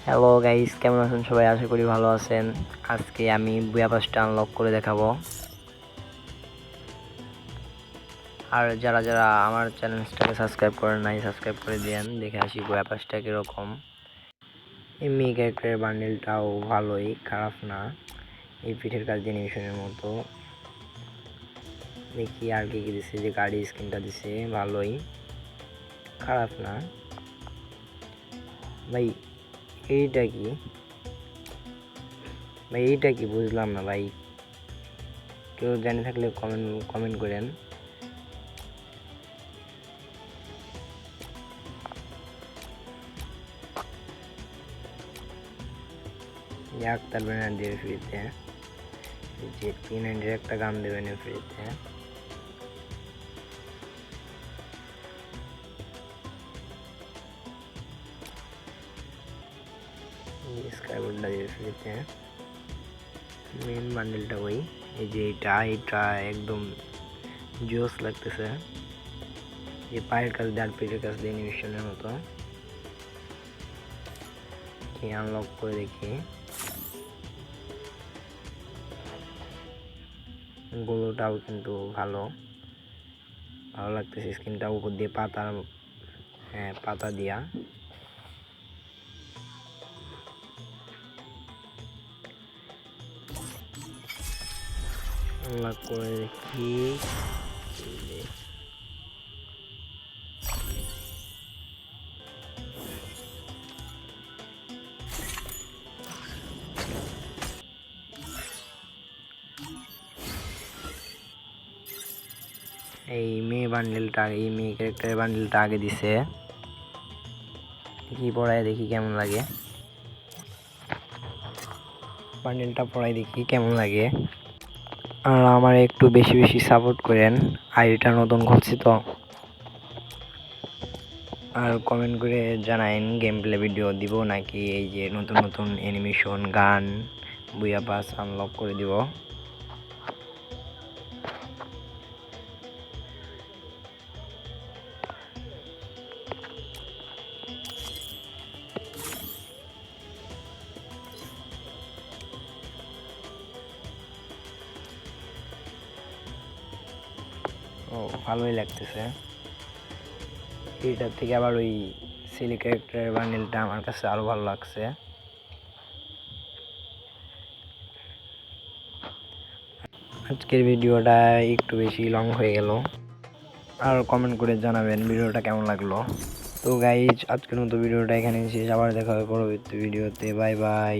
Hello guys, কেমন আছেন সবাই? আশা করি ভালো আছেন। আজকে আমি বুয়া পাসটা আনলক করে দেখাবো। আর যারা যারা আমার চ্যানেলটাকে সাবস্ক্রাইব করেন নাই, সাবস্ক্রাইব করে দেন। দেখে আসি বুয়া পাসটা কিরকম। এমনি ক্যারেক্টারের বান্ডেলটাও ভালোই, খারাপ না। এই পিঠের কাজ অ্যানিমেশনের মতো। দেখি আর কি কি দিছে, যে গাড়ি স্কিনটা দিছে ভালোই, খারাপ না ভাই। এইটা কি ভাই? এইটা কি বুঝলাম না ভাই। কেউ জানে থাকলে কমেন্ট করেন। আক্তার ব্যানার দিয়ে ফ্রিতে, যে 300 একটা গান দেবেন ফ্রিতে। স্কাইবোর্ডটা দিয়ে ফ্রিতে। মেন বান্ডেলটা ওই, এই যে এটা একদম জোস লাগতেছে। যে পায়ের কাছ দিয়ে আর পেটের কাছ দিয়ে অ্যানিমেশনের মতো। আনলক করে দেখি। গোলোটাও কিন্তু ভালো ভালো লাগতেছে। স্কিনটা উপর দিয়ে পাতা, হ্যাঁ পাতা দিয়া। আনলক করে দেখি। এই মেয়ে বান্ডেলটা, এই মেয়ে ক্যারেক্টারের বান্ডেলটা আগে দিছে। দেখি পড়ায় দেখি কেমন লাগে। বান্ডেলটা পড়ায় দেখি কেমন লাগে। আর আমার একটু বেশি বেশি সাপোর্ট করেন। আইডিটা নতুন খুলছি তো। আর কমেন্ট করে জানাইন গেম প্লে ভিডিও দিব নাকি এই যে নতুন নতুন অ্যানিমেশন গান বুয়া পাস আনলক করে দিব। ও ভালোই লাগতেছে। এটার থেকে আবার ওই সিলি ক্যারেক্টারের বান্ডেলটা আমার কাছে আরো ভালো লাগছে। আজকের ভিডিওটা একটু বেশি লং হয়ে গেল। আর কমেন্ট করে জানাবেন ভিডিওটা কেমন লাগলো। তো গাইজ, আজকের মতো ভিডিওটা এখানে শেষ। আবার দেখা হবে পরবর্তী ভিডিওতে। Bye bye.